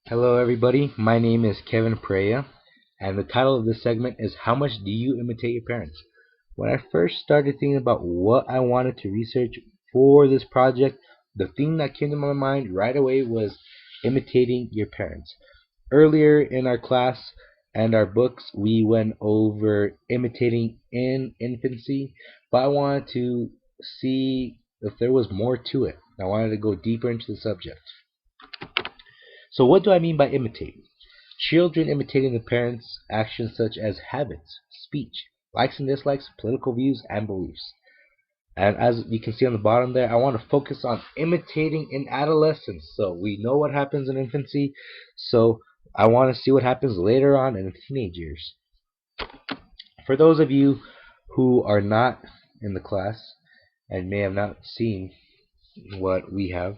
Hello, everybody. My name is Kevin Perea, and the title of this segment is How Much Do You Imitate Your Parents? When I first started thinking about what I wanted to research for this project, the thing that came to my mind right away was imitating your parents. Earlier in our class and our books, we went over imitating in infancy, but I wanted to see if there was more to it. I wanted to go deeper into the subject. So, what do I mean by imitate? Children imitating their parents' actions such as habits, speech, likes and dislikes, political views, and beliefs. And as you can see on the bottom there, I want to focus on imitating in adolescence. So we know what happens in infancy, so I want to see what happens later on in teenage years. For those of you who are not in the class and may have not seen what we have,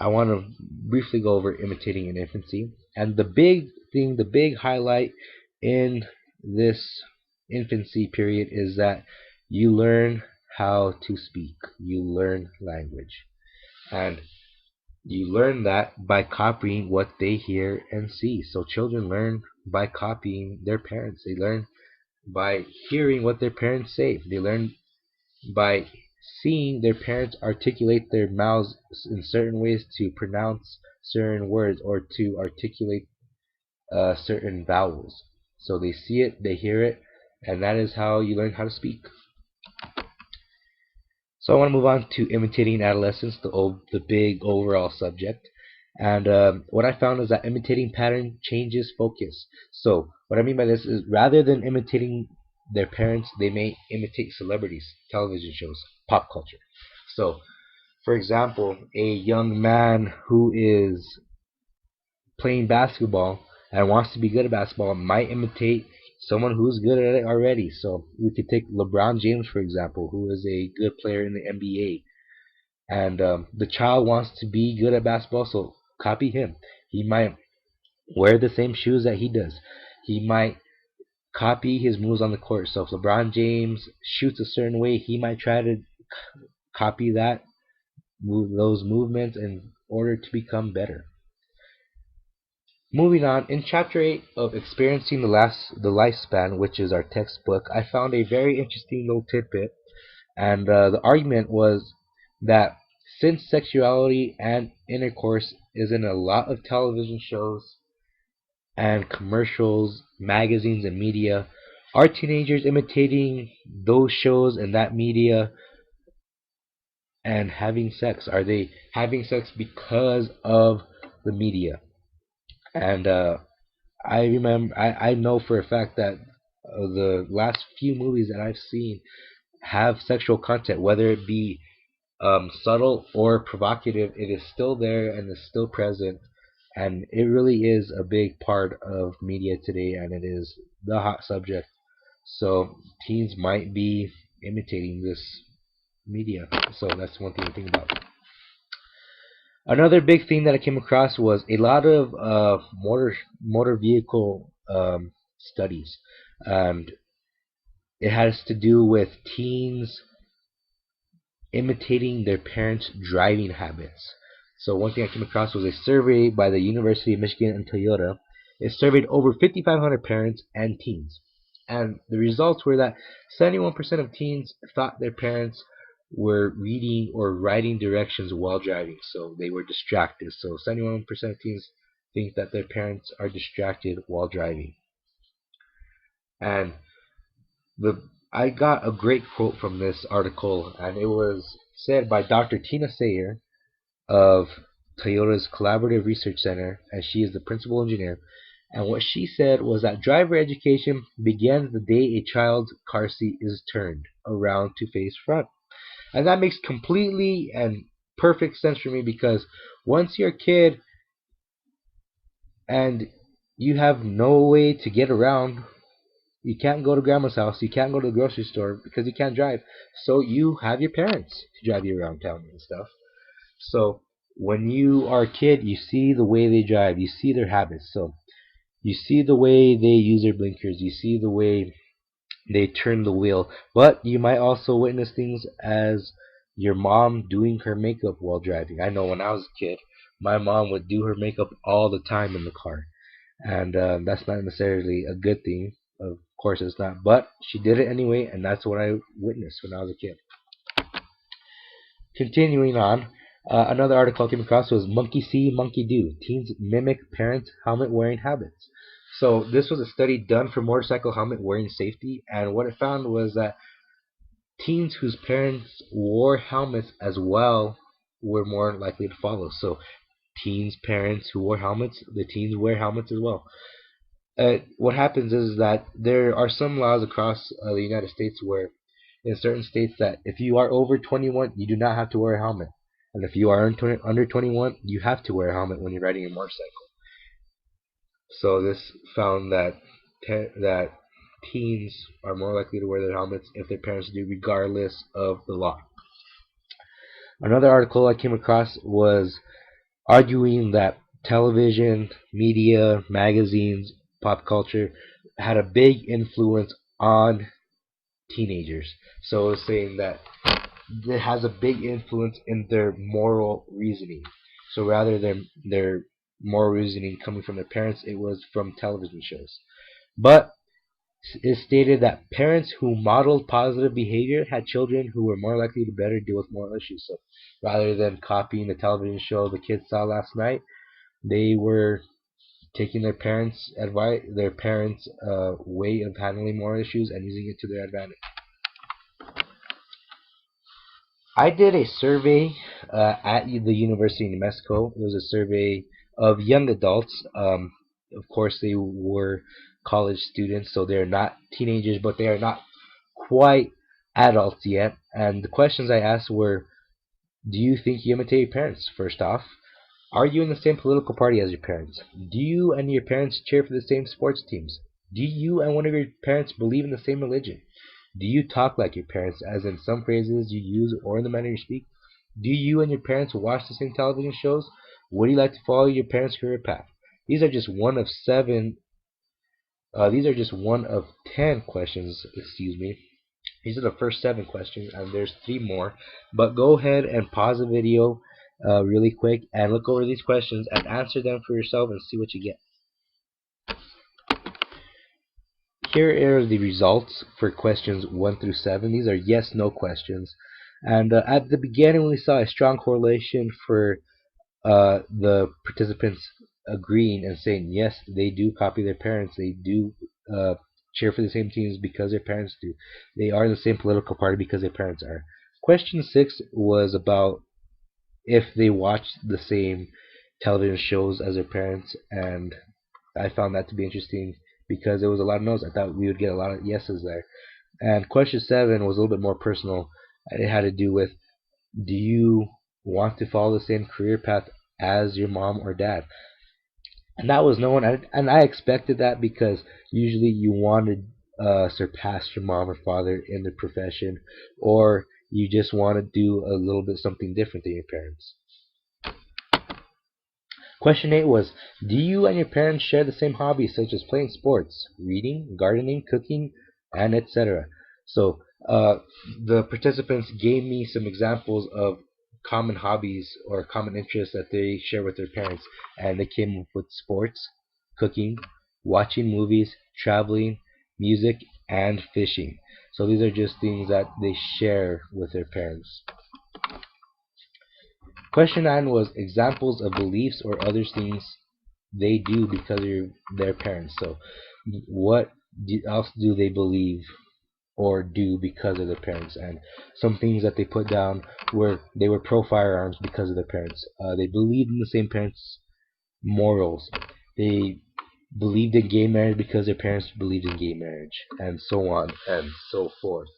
I want to briefly go over imitating in infancy. And the big thing, the big highlight in this infancy period is that you learn how to speak, you learn language. And you learn that by copying what they hear and see. So children learn by copying their parents. They learn by hearing what their parents say. They learn by seeing their parents articulate their mouths in certain ways to pronounce certain words or to articulate certain vowels. So they see it, they hear it, and that is how you learn how to speak. So I want to move on to imitating in adolescence, the big overall subject. And what I found is that imitating pattern changes focus. So what I mean by this is rather than imitating their parents, they may imitate celebrities, television shows, pop culture. So, for example, a young man who is playing basketball and wants to be good at basketball might imitate someone who's good at it already. So we could take LeBron James, for example, who is a good player in the NBA. And the child wants to be good at basketball, so copy him. He might wear the same shoes that he does. He might copy his moves on the court. So if LeBron James shoots a certain way, he might try to copy those movements in order to become better. Moving on, in chapter 8 of Experiencing the Lifespan, which is our textbook, I found a very interesting little tidbit, and the argument was that since sexuality and intercourse is in a lot of television shows and commercials, magazines, and media, are teenagers imitating those shows and that media and having sex? Are they having sex because of the media? And I know for a fact that the last few movies that I've seen have sexual content, whether it be subtle or provocative. It is still there and is still present, and it really is a big part of media today, and it is the hot subject. So teens might be imitating this media. So that's one thing to think about. Another big thing that I came across was a lot of motor vehicle studies, and it has to do with teens imitating their parents' driving habits. So one thing I came across was a survey by the University of Michigan and Toyota. It surveyed over 5,500 parents and teens, and the results were that 71% of teens thought their parents were reading or writing directions while driving, so they were distracted. So 71% of teens think that their parents are distracted while driving. And the I got a great quote from this article, and it was said by Dr. Tina Sayer of Toyota's Collaborative Research Center, and she is the principal engineer. And what she said was that driver education begins the day a child's car seat is turned around to face front. And that makes completely and perfect sense for me because once you're a kid and you have no way to get around, you can't go to grandma's house, you can't go to the grocery store because you can't drive. So you have your parents to drive you around town and stuff. So when you are a kid, you see the way they drive, you see their habits. So you see the way they use their blinkers, you see the way they turn the wheel. But you might also witness things as your mom doing her makeup while driving. I know when I was a kid, my mom would do her makeup all the time in the car, and that's not necessarily a good thing. Of course, it's not, but she did it anyway, and that's what I witnessed when I was a kid. Continuing on, another article I came across was Monkey See, Monkey Do. Teens mimic parents' helmet wearing habits. So this was a study done for motorcycle helmet wearing safety, and what it found was that teens whose parents wore helmets as well were more likely to follow. So teens' parents who wore helmets, the teens wear helmets as well. What happens is that there are some laws across the United States where, in certain states, that if you are over 21, you do not have to wear a helmet, and if you are under 21, you have to wear a helmet when you're riding a motorcycle. So this found that that teens are more likely to wear their helmets if their parents do, regardless of the law. Another article I came across was arguing that television, media, magazines, pop culture had a big influence on teenagers. So it's saying that it has a big influence in their moral reasoning. So rather than their moral reasoning coming from their parents, it was from television shows. But it stated that parents who modeled positive behavior had children who were more likely to better deal with moral issues. So rather than copying the television show the kids saw last night, they were taking their parents' advice, their parents' way of handling moral issues, and using it to their advantage. I did a survey at the University of New Mexico. It was a survey of young adults. Of course, they were college students, so they're not teenagers, but they are not quite adults yet. And the questions I asked were, do you think you imitate your parents? First off, are you in the same political party as your parents? Do you and your parents cheer for the same sports teams? Do you and one of your parents believe in the same religion? Do you talk like your parents, as in some phrases you use or in the manner you speak? Do you and your parents watch the same television shows? Would you like to follow your parents' career path? These are just one of seven. These are just one of 10 questions. Excuse me. These are the first 7 questions, and there's 3 more. But go ahead and pause the video really quick and look over these questions and answer them for yourself and see what you get. Here are the results for questions 1 through 7. These are yes/no questions. And at the beginning, we saw a strong correlation for the participants agreeing and saying yes, they do copy their parents. They do cheer for the same teams because their parents do. They are in the same political party because their parents are. Question 6 was about if they watch the same television shows as their parents, and I found that to be interesting because there was a lot of no's. I thought we would get a lot of yeses there. And question 7 was a little bit more personal. It had to do with, do you want to follow the same career path as your mom or dad? And that was known, and I expected that because usually you want to surpass your mom or father in the profession, or you just want to do a little bit something different than your parents. Question 8 was, do you and your parents share the same hobbies such as playing sports, reading, gardening, cooking, and etc.? So the participants gave me some examples of common hobbies or common interests that they share with their parents, and they came up with sports, cooking, watching movies, traveling, music, and fishing. So these are just things that they share with their parents. Question 9 was examples of beliefs or other things they do because of their parents. So what else do they believe or do because of their parents? And some things that they put down were they were pro firearms because of their parents. They believed in the same parents' morals. They believed in gay marriage because their parents believed in gay marriage, and so on and so forth.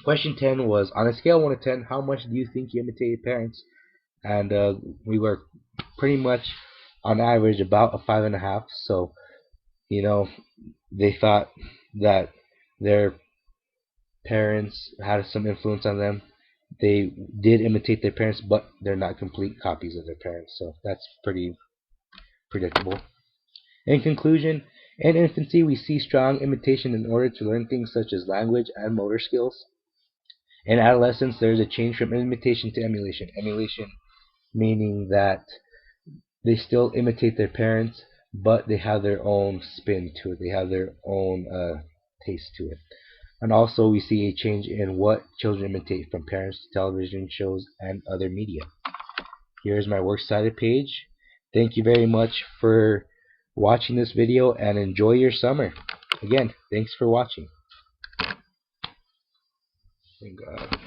Question 10 was, on a scale of 1 to 10, how much do you think you imitate your parents? And we were pretty much on average about a 5.5. So, you know, they thought that their parents had some influence on them. They did imitate their parents, but they're not complete copies of their parents. So that's pretty predictable. In conclusion, in infancy, we see strong imitation in order to learn things such as language and motor skills. In adolescence, there is a change from imitation to emulation. Emulation meaning that they still imitate their parents, but they have their own spin to it. They have their own taste to it. And also we see a change in what children imitate from parents to television shows and other media. Here's my works cited page. Thank you very much for watching this video and enjoy your summer. Again, thanks for watching. Thank God.